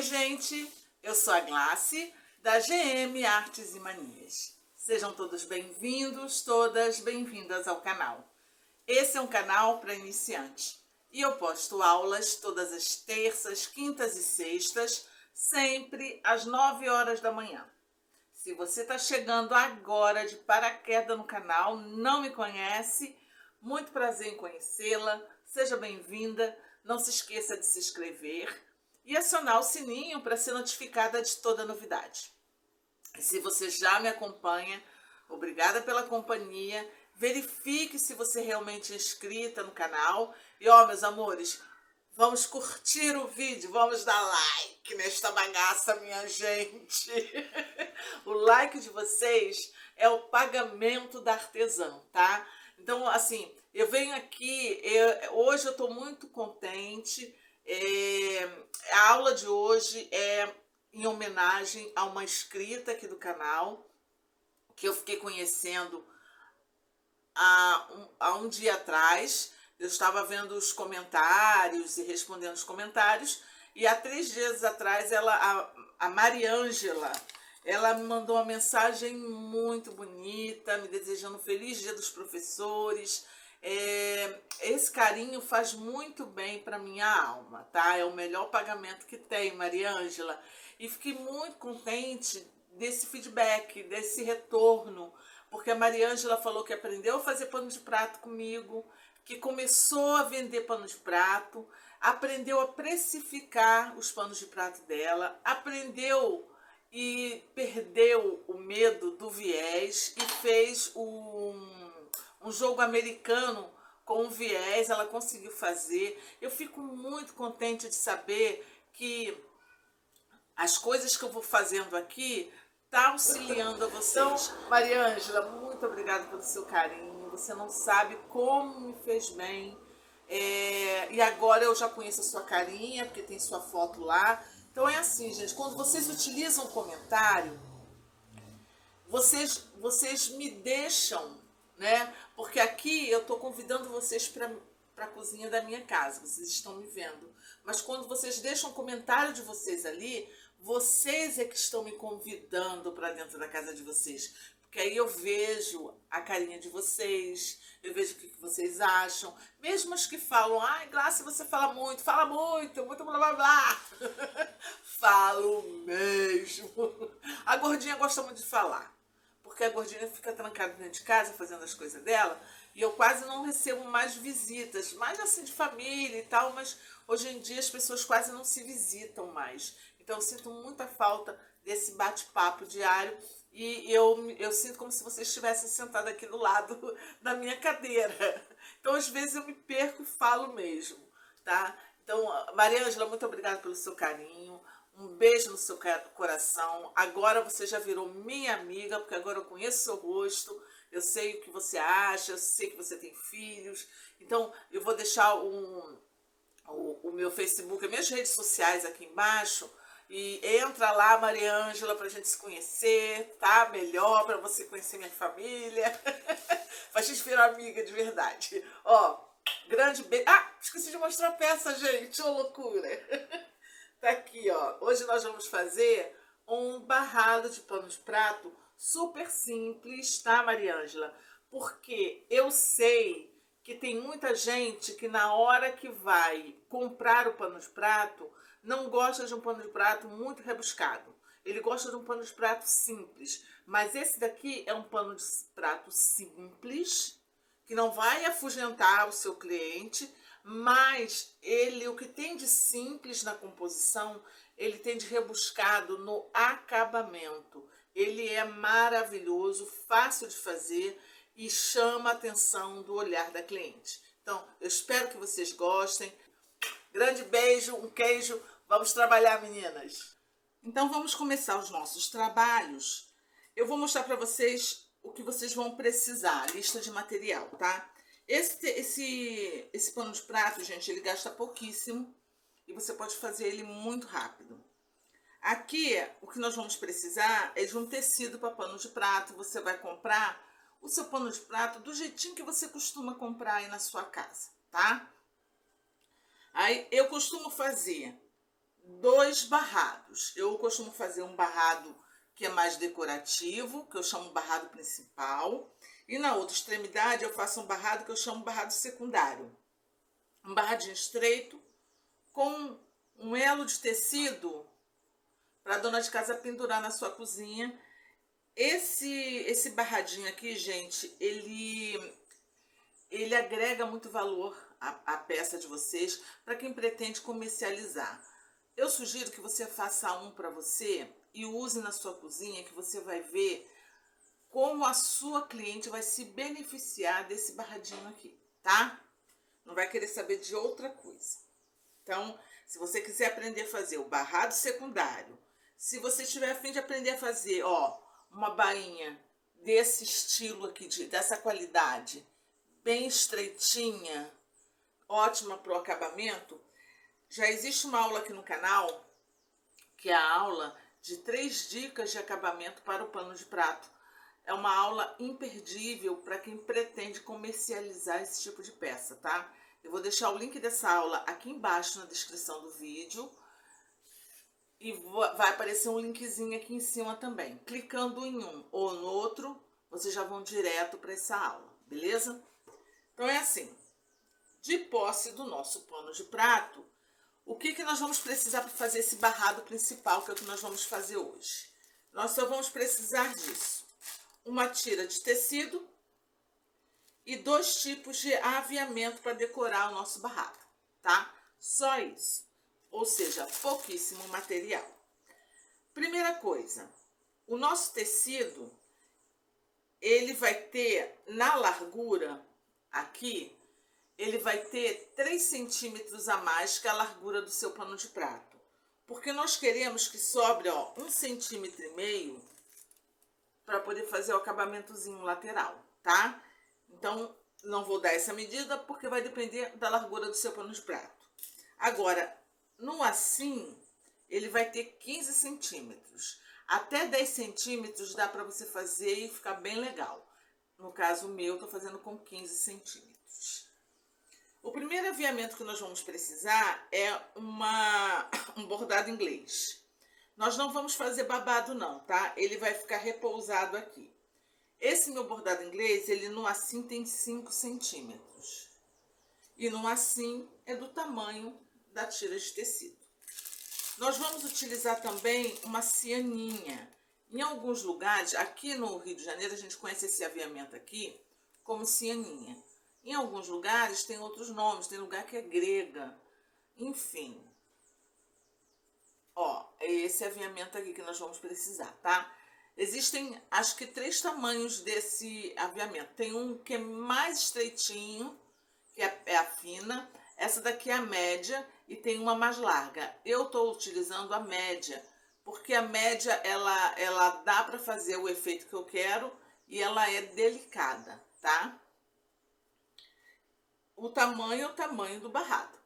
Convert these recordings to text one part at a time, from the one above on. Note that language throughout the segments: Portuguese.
Oi, gente! Eu sou a Glácie, da GM Artes e Manias. Sejam todos bem-vindos, todas bem-vindas ao canal. Esse é um canal para iniciantes e eu posto aulas todas as terças, quintas e sextas, sempre às 9 horas da manhã. Se você está chegando agora de paraquedas no canal, não me conhece, muito prazer em conhecê-la, seja bem-vinda, não se esqueça de se inscrever e acionar o sininho para ser notificada de toda novidade. E se você já me acompanha, obrigada pela companhia, verifique se você realmente é inscrita no canal e meus amores, vamos curtir o vídeo, vamos dar like nesta bagaça, minha gente. O like de vocês é o pagamento da artesã, tá? Então, assim, eu venho aqui, hoje eu tô muito contente. A aula de hoje é em homenagem a uma inscrita aqui do canal, que eu fiquei conhecendo há um dia atrás. Eu estava vendo os comentários e respondendo os comentários, e há 3 dias atrás a Mariângela, ela me mandou uma mensagem muito bonita, me desejando um feliz dia dos professores. Esse carinho faz muito bem para minha alma, tá? É o melhor pagamento que tem, Mariângela. E fiquei muito contente desse feedback, desse retorno, porque a Mariângela falou que aprendeu a fazer pano de prato comigo, que começou a vender pano de prato, aprendeu a precificar os panos de prato dela, aprendeu e perdeu o medo do viés e fez um jogo americano com viés. Ela conseguiu fazer. Eu fico muito contente de saber que as coisas que eu vou fazendo aqui tá auxiliando a vocês. Então, Mariângela, muito obrigada pelo seu carinho. Você não sabe como me fez bem. E agora eu já conheço a sua carinha, porque tem sua foto lá. Então é assim, gente, quando vocês utilizam comentário, vocês me deixam, né? Porque aqui eu tô convidando vocês para a cozinha da minha casa, vocês estão me vendo. Mas quando vocês deixam um comentário de vocês ali, vocês é que estão me convidando para dentro da casa de vocês. Porque aí eu vejo a carinha de vocês, eu vejo o que vocês acham. Mesmo os que falam, ai, Glácia, você fala muito, muito blá blá blá. Falo mesmo. A gordinha gosta muito de falar, porque a gordinha fica trancada dentro de casa fazendo as coisas dela, e eu quase não recebo mais visitas, mais assim de família e tal, mas hoje em dia as pessoas quase não se visitam mais. Então eu sinto muita falta desse bate-papo diário, e eu sinto como se vocês estivessem sentados aqui do lado da minha cadeira. Então às vezes eu me perco e falo mesmo, tá? Então, Mariângela, muito obrigada pelo seu carinho. Um beijo no seu coração. Agora você já virou minha amiga, porque agora eu conheço seu rosto, eu sei o que você acha, eu sei que você tem filhos. Então, eu vou deixar o meu Facebook, as minhas redes sociais aqui embaixo. E entra lá, Mariângela, pra gente se conhecer, tá? Melhor, pra você conhecer minha família. Pra gente virar amiga de verdade. Grande beijo. Esqueci de mostrar a peça, gente. Ô, loucura. Tá aqui, Hoje nós vamos fazer um barrado de pano de prato super simples, tá, Mariângela? Porque eu sei que tem muita gente que na hora que vai comprar o pano de prato não gosta de um pano de prato muito rebuscado. Ele gosta de um pano de prato simples. Mas esse daqui é um pano de prato simples, que não vai afugentar o seu cliente, mas o que tem de simples na composição, ele tem de rebuscado no acabamento. Ele é maravilhoso, fácil de fazer e chama a atenção do olhar da cliente. Então, eu espero que vocês gostem. Grande beijo, um queijo. Vamos trabalhar, meninas. Então, vamos começar os nossos trabalhos. Eu vou mostrar para vocês o que vocês vão precisar, a lista de material, tá? Esse pano de prato, gente, ele gasta pouquíssimo e você pode fazer ele muito rápido. Aqui, o que nós vamos precisar é de um tecido para pano de prato. Você vai comprar o seu pano de prato do jeitinho que você costuma comprar aí na sua casa, tá? Aí, eu costumo fazer 2 barrados. Eu costumo fazer um barrado que é mais decorativo, que eu chamo barrado principal, e na outra extremidade eu faço um barrado que eu chamo barrado secundário. Um barradinho estreito com um elo de tecido para a dona de casa pendurar na sua cozinha. Esse barradinho aqui, gente, ele agrega muito valor à peça de vocês para quem pretende comercializar. Eu sugiro que você faça um para você e use na sua cozinha, que você vai ver como a sua cliente vai se beneficiar desse barradinho aqui, tá? Não vai querer saber de outra coisa. Então, se você quiser aprender a fazer o barrado secundário, se você tiver a fim de aprender a fazer, ó, uma bainha desse estilo aqui, dessa qualidade, bem estreitinha, ótima para o acabamento, já existe uma aula aqui no canal, que é a aula de 3 dicas de acabamento para o pano de prato. É uma aula imperdível para quem pretende comercializar esse tipo de peça, tá? Eu vou deixar o link dessa aula aqui embaixo na descrição do vídeo. E vai aparecer um linkzinho aqui em cima também. Clicando em um ou no outro, vocês já vão direto para essa aula, beleza? Então é assim, de posse do nosso pano de prato, o que nós vamos precisar para fazer esse barrado principal, que é o que nós vamos fazer hoje? Nós só vamos precisar disso. Uma tira de tecido e 2 tipos de aviamento para decorar o nosso barrado, tá? Só isso. Ou seja, pouquíssimo material. Primeira coisa, o nosso tecido, ele vai ter, na largura aqui, ele vai ter 3 centímetros a mais que a largura do seu pano de prato. Porque nós queremos que sobre, ó, 1,5 centímetro para poder fazer o acabamentozinho lateral, tá? Então, não vou dar essa medida porque vai depender da largura do seu pano de prato. Agora, no assim, ele vai ter 15 centímetros. Até 10 centímetros dá para você fazer e ficar bem legal. No caso meu, eu tô fazendo com 15 centímetros. O primeiro aviamento que nós vamos precisar é um bordado inglês. Nós não vamos fazer babado não, tá? Ele vai ficar repousado aqui. Esse meu bordado inglês, ele no assim tem 5 centímetros. E no assim é do tamanho da tira de tecido. Nós vamos utilizar também uma cianinha. Em alguns lugares, aqui no Rio de Janeiro, a gente conhece esse aviamento aqui como cianinha. Em alguns lugares tem outros nomes, tem lugar que é grega. Enfim. Ó, é esse aviamento aqui que nós vamos precisar, tá? Existem, acho que 3 tamanhos desse aviamento. Tem um que é mais estreitinho, que é a fina. Essa daqui é a média e tem uma mais larga. Eu estou utilizando a média, porque a média, ela dá para fazer o efeito que eu quero e ela é delicada, tá? O tamanho é o tamanho do barrado.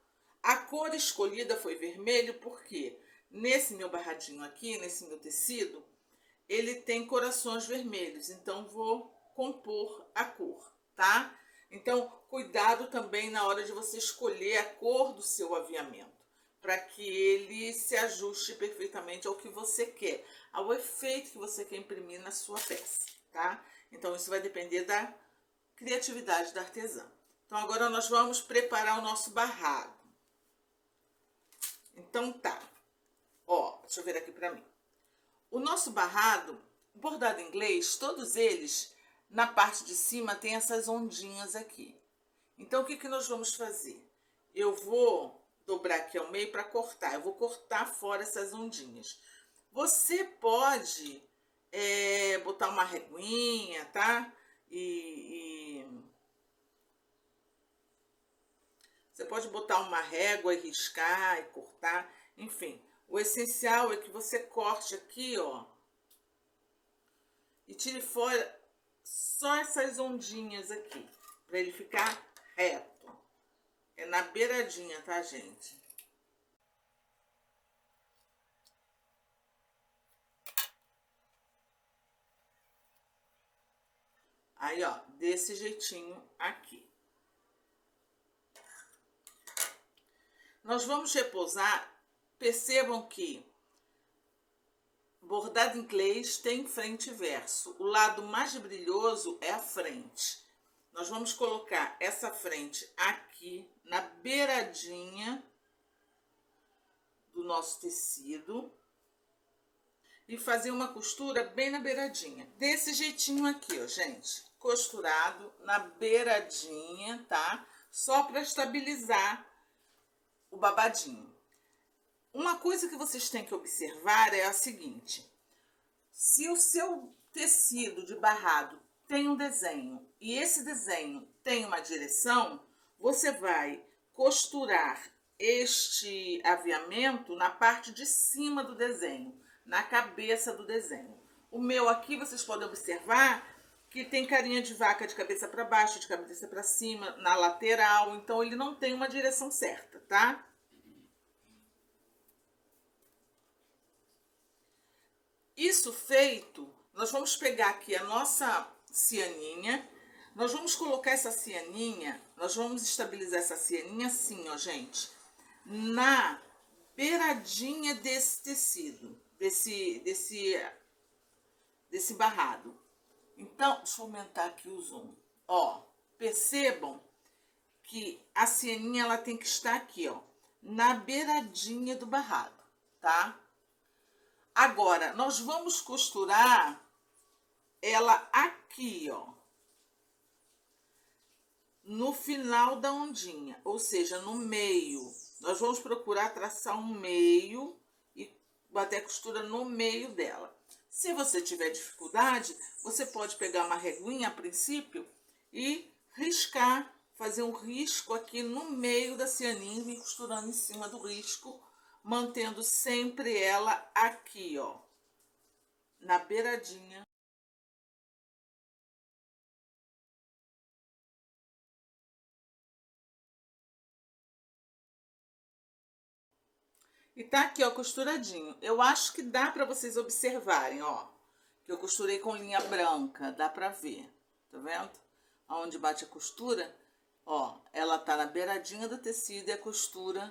A cor escolhida foi vermelho porque nesse meu barradinho aqui, nesse meu tecido, ele tem corações vermelhos, então vou compor a cor, tá? Então, cuidado também na hora de você escolher a cor do seu aviamento, para que ele se ajuste perfeitamente ao que você quer, ao efeito que você quer imprimir na sua peça, tá? Então, isso vai depender da criatividade da artesã. Então, agora nós vamos preparar o nosso barrado. Então, tá. Ó, deixa eu ver aqui pra mim. O nosso barrado, bordado inglês, todos eles, na parte de cima, tem essas ondinhas aqui. Então, o que nós vamos fazer? Eu vou dobrar aqui ao meio para cortar. Eu vou cortar fora essas ondinhas. Você pode botar uma reguinha, tá? Você pode botar uma régua e riscar e cortar, enfim. O essencial é que você corte aqui, ó, e tire fora só essas ondinhas aqui, para ele ficar reto. É na beiradinha, tá, gente? Aí, ó, desse jeitinho aqui. Nós vamos repousar percebam que bordado inglês tem frente e verso. O lado mais brilhoso é a frente. Nós vamos colocar essa frente aqui na beiradinha do nosso tecido e fazer uma costura bem na beiradinha. Desse jeitinho aqui, ó, gente. Costurado na beiradinha, tá? Só para estabilizar o babadinho. Uma coisa que vocês têm que observar é a seguinte: se o seu tecido de barrado tem um desenho e esse desenho tem uma direção, você vai costurar este aviamento na parte de cima do desenho, na cabeça do desenho. O meu aqui, vocês podem observar que tem carinha de vaca de cabeça para baixo, de cabeça para cima, na lateral, então ele não tem uma direção certa, tá? Isso feito, nós vamos pegar aqui a nossa cianinha, nós vamos colocar essa cianinha, nós vamos estabilizar essa cianinha assim, ó, gente, na beiradinha desse tecido, desse barrado. Então, deixa eu aumentar aqui o zoom. Ó, percebam que a cianinha, ela tem que estar aqui, ó, na beiradinha do barrado, tá? Agora, nós vamos costurar ela aqui, ó, no final da ondinha, ou seja, no meio. Nós vamos procurar traçar um meio e bater a costura no meio dela. Se você tiver dificuldade, você pode pegar uma reguinha a princípio e riscar, fazer um risco aqui no meio da cianinha e costurando em cima do risco, mantendo sempre ela aqui, ó, na beiradinha. E tá aqui, ó, costuradinho. Eu acho que dá pra vocês observarem, ó, que eu costurei com linha branca, dá pra ver, tá vendo? Aonde bate a costura, ó, ela tá na beiradinha do tecido e a costura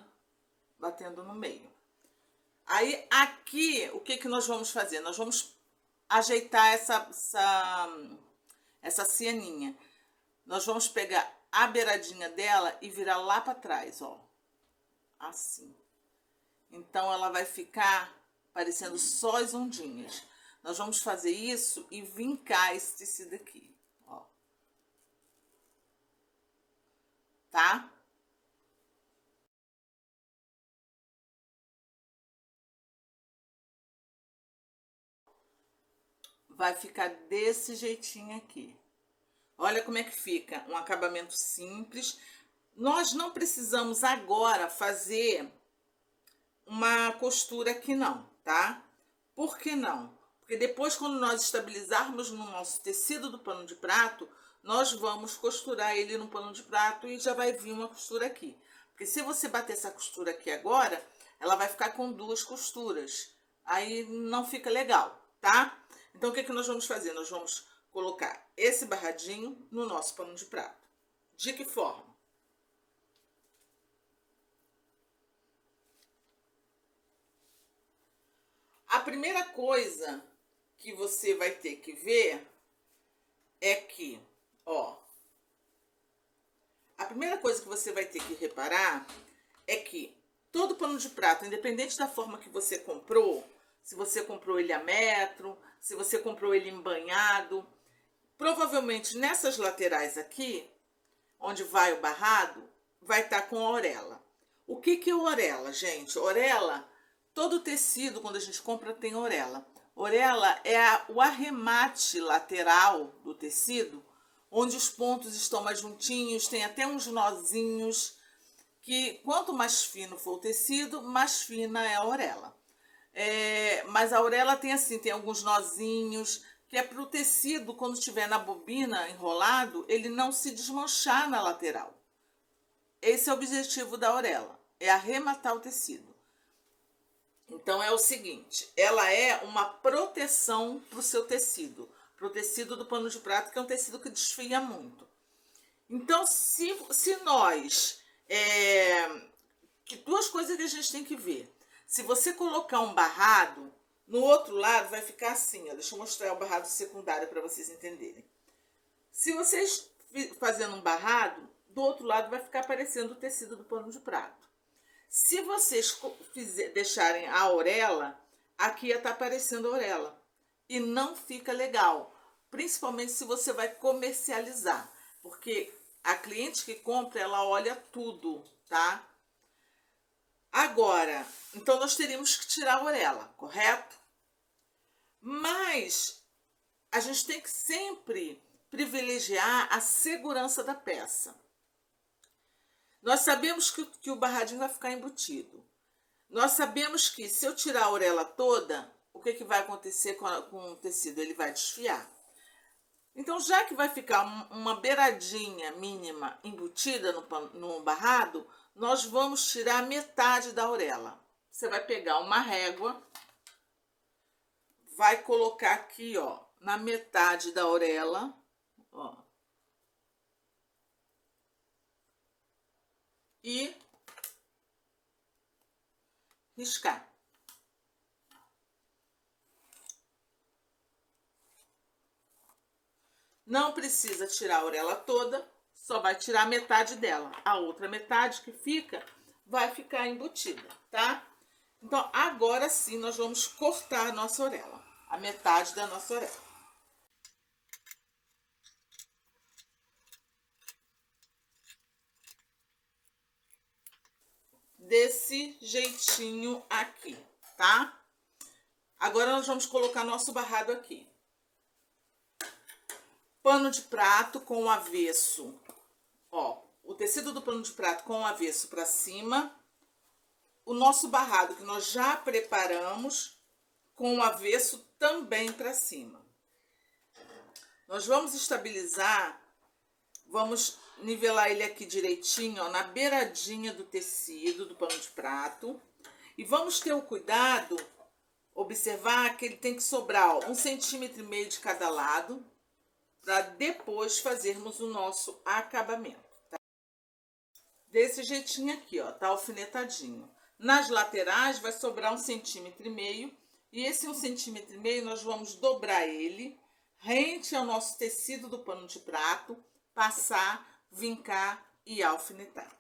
batendo no meio. Aí, aqui, o que que nós vamos fazer? Nós vamos ajeitar essa cianinha. Nós vamos pegar a beiradinha dela e virar lá pra trás, ó, assim. Então, ela vai ficar parecendo só as ondinhas. Nós vamos fazer isso e vincar esse tecido aqui, ó. Tá? Vai ficar desse jeitinho aqui. Olha como é que fica, um acabamento simples. Nós não precisamos agora fazer uma costura aqui não, tá? Por que não? Porque depois, quando nós estabilizarmos no nosso tecido do pano de prato, nós vamos costurar ele no pano de prato e já vai vir uma costura aqui. Porque se você bater essa costura aqui agora, ela vai ficar com duas costuras. Aí não fica legal, tá? Então, o que que nós vamos fazer? Nós vamos colocar esse barradinho no nosso pano de prato. De que forma? A primeira coisa que você vai ter que ver é que, ó, a primeira coisa que você vai ter que reparar é que todo pano de prato, independente da forma que você comprou, se você comprou ele a metro, se você comprou ele embanhado, provavelmente nessas laterais aqui, onde vai o barrado, vai estar com a orelha. O que que é orelha, gente? Orelha, todo tecido, quando a gente compra, tem orelha. Orelha é o arremate lateral do tecido, onde os pontos estão mais juntinhos, tem até uns nozinhos, que quanto mais fino for o tecido, mais fina é a orelha. Mas a orelha tem assim, tem alguns nozinhos, que é para o tecido, quando estiver na bobina enrolado, ele não se desmanchar na lateral. Esse é o objetivo da orelha, é arrematar o tecido. Então, é o seguinte, ela é uma proteção para o seu tecido, para o tecido do pano de prato, que é um tecido que desfia muito. Então, se nós... que duas coisas que a gente tem que ver. Se você colocar um barrado, no outro lado vai ficar assim, ó. Deixa eu mostrar o barrado secundário para vocês entenderem. Se vocês fazendo um barrado, do outro lado vai ficar aparecendo o tecido do pano de prato. Se vocês deixarem a orelha, aqui ia estar aparecendo a orelha. E não fica legal. Principalmente se você vai comercializar. Porque a cliente que compra, ela olha tudo, tá? Agora, então nós teríamos que tirar a orelha, correto? Mas a gente tem que sempre privilegiar a segurança da peça. Nós sabemos que o barradinho vai ficar embutido. Nós sabemos que se eu tirar a orelha toda, o que vai acontecer com o tecido? Ele vai desfiar. Então, já que vai ficar uma beiradinha mínima embutida no barrado, nós vamos tirar metade da orelha. Você vai pegar uma régua, vai colocar aqui, ó, na metade da orelha, ó, e riscar. Não precisa tirar a orelha toda, só vai tirar metade dela. A outra metade que fica, vai ficar embutida, tá? Então, agora sim, nós vamos cortar a nossa orelha. A metade da nossa orelha. Desse jeitinho aqui, tá? Agora nós vamos colocar nosso barrado aqui. Pano de prato com o avesso, ó, o tecido do pano de prato com o avesso para cima. O nosso barrado que nós já preparamos com o avesso também para cima. Nós vamos estabilizar, vamos nivelar ele aqui direitinho, ó, na beiradinha do tecido do pano de prato. E vamos ter o cuidado, observar que ele tem que sobrar, ó, 1,5 cm de cada lado, para depois fazermos o nosso acabamento, tá? Desse jeitinho aqui, ó, tá alfinetadinho. Nas laterais vai sobrar 1,5 cm, e esse 1,5 cm nós vamos dobrar ele rente ao nosso tecido do pano de prato, passar, vincar e alfinetar.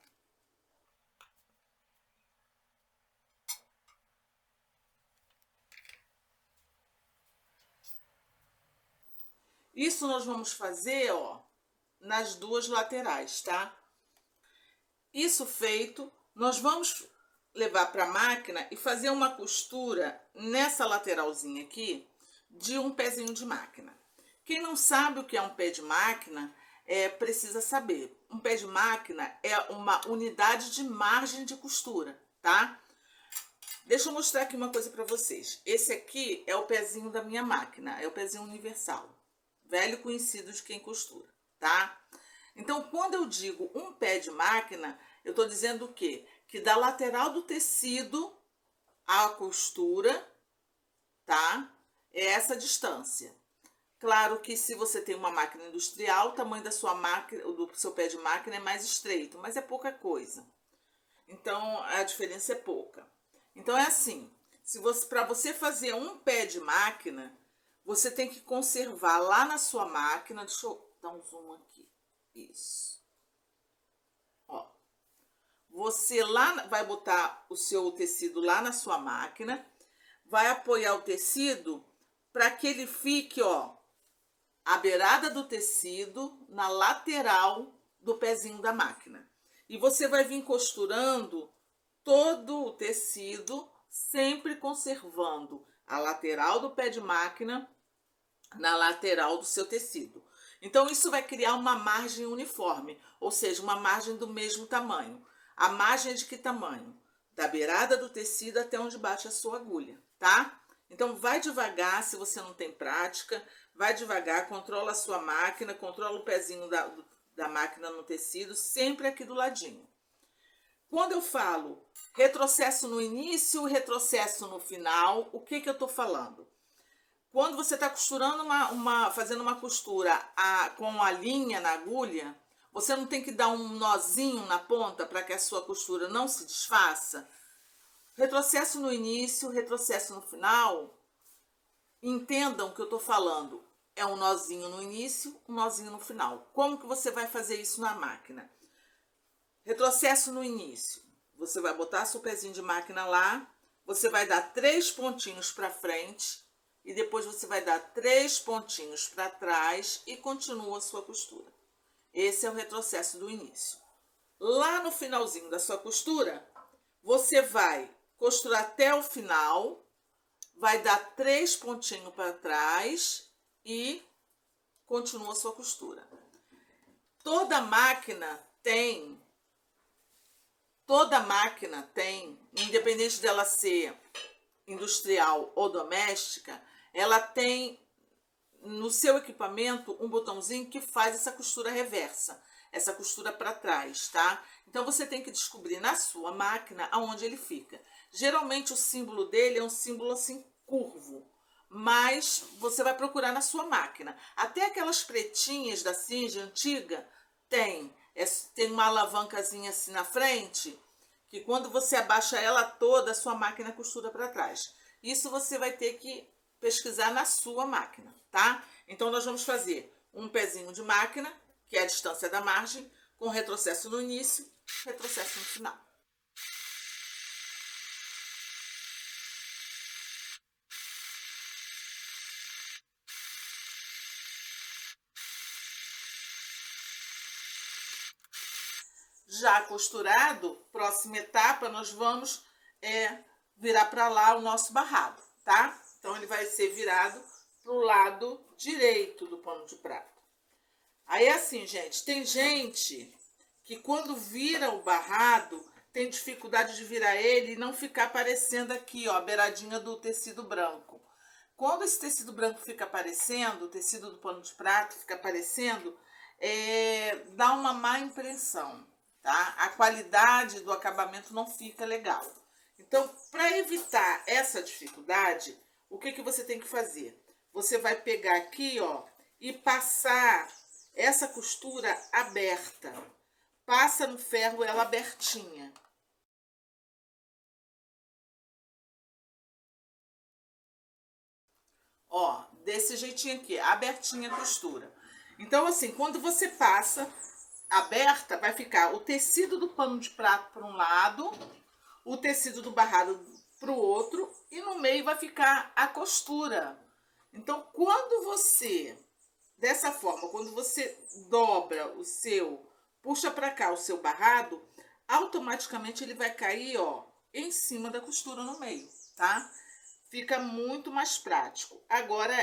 Isso nós vamos fazer, ó, nas duas laterais, tá? Isso feito, nós vamos levar para a máquina e fazer uma costura nessa lateralzinha aqui de um pezinho de máquina. Quem não sabe o que é um pé de máquina, precisa saber. Um pé de máquina é uma unidade de margem de costura, tá? Deixa eu mostrar aqui uma coisa para vocês. Esse aqui é o pezinho da minha máquina, é o pezinho universal. Velho conhecido de quem costura, tá? Então, quando eu digo um pé de máquina, eu tô dizendo o quê? Que da lateral do tecido à costura, tá? É essa distância. Claro que se você tem uma máquina industrial, o tamanho da sua máquina, do seu pé de máquina é mais estreito, mas é pouca coisa. Então, a diferença é pouca. Então, é assim, para você fazer um pé de máquina, você tem que conservar lá na sua máquina, deixa eu dar um zoom aqui, isso. Ó, você lá vai botar o seu tecido lá na sua máquina, vai apoiar o tecido para que ele fique, ó, a beirada do tecido na lateral do pezinho da máquina. E você vai vir costurando todo o tecido, sempre conservando a lateral do pé de máquina na lateral do seu tecido. Então, isso vai criar uma margem uniforme, ou seja, uma margem do mesmo tamanho. A margem é de que tamanho? Da beirada do tecido até onde bate a sua agulha, tá? Então, vai devagar, se você não tem prática, vai devagar, controla a sua máquina, controla o pezinho da máquina no tecido, sempre aqui do ladinho. Quando eu falo retrocesso no início, retrocesso no final, o que eu estou falando? Quando você está costurando fazendo uma costura com a linha na agulha, você não tem que dar um nozinho na ponta para que a sua costura não se desfaça? Retrocesso no início, retrocesso no final. Entendam que eu estou falando. É um nozinho no início, um nozinho no final. Como que você vai fazer isso na máquina? Retrocesso no início. Você vai botar seu pezinho de máquina lá, você vai dar 3 pontinhos para frente e depois você vai dar 3 pontinhos para trás e continua a sua costura. Esse é o retrocesso do início. Lá no finalzinho da sua costura, você vai costurar até o final, vai dar 3 pontinhos para trás e continua a sua costura. Toda máquina tem, independente dela ser industrial ou doméstica, ela tem no seu equipamento um botãozinho que faz essa costura reversa, essa costura para trás, tá? Então você tem que descobrir na sua máquina aonde ele fica. Geralmente o símbolo dele é um símbolo assim curvo, mas você vai procurar na sua máquina. Até aquelas pretinhas da Singer antiga tem uma alavancazinha assim na frente, que quando você abaixa ela toda, a sua máquina costura para trás. Isso você vai ter que pesquisar na sua máquina, tá? Então nós vamos fazer um pezinho de máquina, que é a distância da margem, com retrocesso no início, retrocesso no final. Já costurado, próxima etapa, nós vamos virar para lá o nosso barrado, tá? Então, ele vai ser virado para o lado direito do pano de prato. Aí, assim, gente, tem gente que quando vira o barrado, tem dificuldade de virar ele e não ficar aparecendo aqui, ó, a beiradinha do tecido branco. Quando esse tecido branco fica aparecendo, o tecido do pano de prato fica aparecendo, dá uma má impressão, tá? A qualidade do acabamento não fica legal. Então, para evitar essa dificuldade, o que você tem que fazer? Você vai pegar aqui, ó, e passar essa costura aberta. Passa no ferro ela abertinha. Ó, desse jeitinho aqui, abertinha a costura. Então, assim, quando você passa aberta, vai ficar o tecido do pano de prato para um lado, o tecido do barrado para o outro, e no meio vai ficar a costura. Então, quando você, dessa forma, quando você dobra o seu, puxa para cá o seu barrado, automaticamente ele vai cair, ó, em cima da costura no meio, tá? Fica muito mais prático. Agora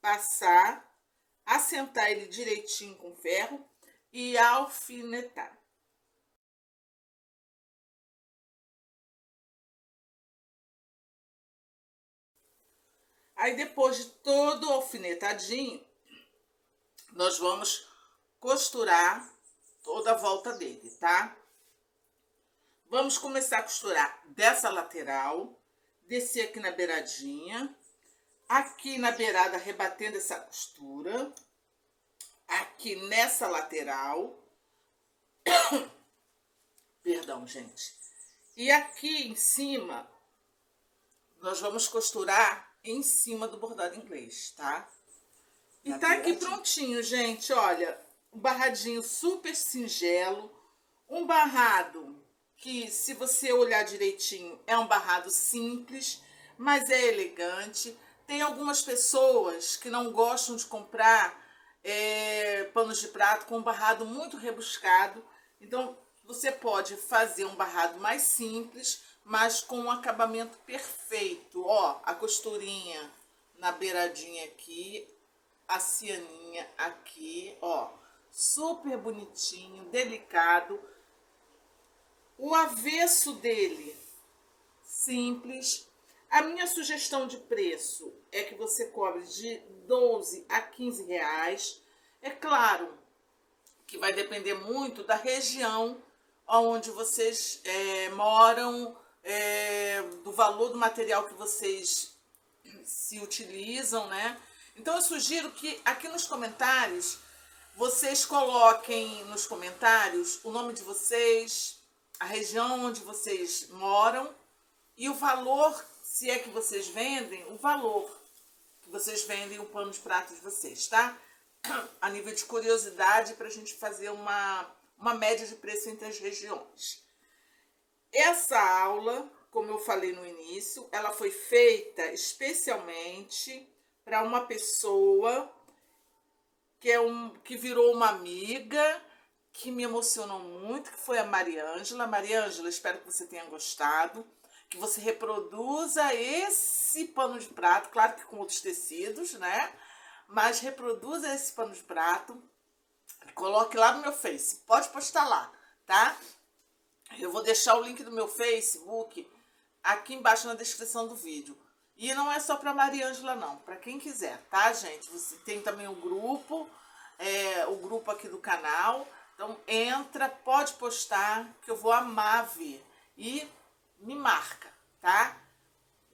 passar, assentar ele direitinho com ferro e alfinetar. Aí depois de todo alfinetadinho, nós vamos costurar toda a volta dele, tá? Vamos começar a costurar dessa lateral, descer aqui na beiradinha, aqui na beirada rebatendo essa costura, aqui nessa lateral, perdão, gente, e aqui em cima, nós vamos costurar em cima do bordado inglês, tá? E tá aqui prontinho, gente, olha, um barradinho super singelo, um barrado que, se você olhar direitinho, é um barrado simples, mas é elegante. Tem algumas pessoas que não gostam de comprar panos de prato com um barrado muito rebuscado. Então, você pode fazer um barrado mais simples, mas com um acabamento perfeito. Ó, a costurinha na beiradinha aqui, a cianinha aqui, ó, super bonitinho, delicado. O avesso dele, simples. A minha sugestão de preço é que você cobre de 12 a 15 reais. É claro que vai depender muito da região onde vocês moram, do valor do material que vocês se utilizam, né? Então eu sugiro que aqui nos comentários vocês coloquem nos comentários o nome de vocês, a região onde vocês moram E o valor, se é que vocês vendem, o valor que vocês vendem o pano de prato de vocês, tá? A nível de curiosidade, para a gente fazer uma média de preço entre as regiões. Essa aula, como eu falei no início, ela foi feita especialmente para uma pessoa que virou uma amiga, que me emocionou muito, que foi a Mariângela. Mariângela, espero que você tenha gostado, que você reproduza esse pano de prato, claro que com outros tecidos, né? Mas reproduza esse pano de prato, coloque lá no meu Face, pode postar lá, tá? Eu vou deixar o link do meu Facebook aqui embaixo na descrição do vídeo. E não é só para Mariângela não, para quem quiser, tá, gente? Você tem também o grupo aqui do canal. Então entra, pode postar, que eu vou amar ver. E me marca, tá?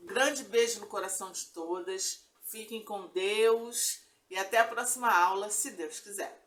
Um grande beijo no coração de todas. Fiquem com Deus e até a próxima aula, se Deus quiser.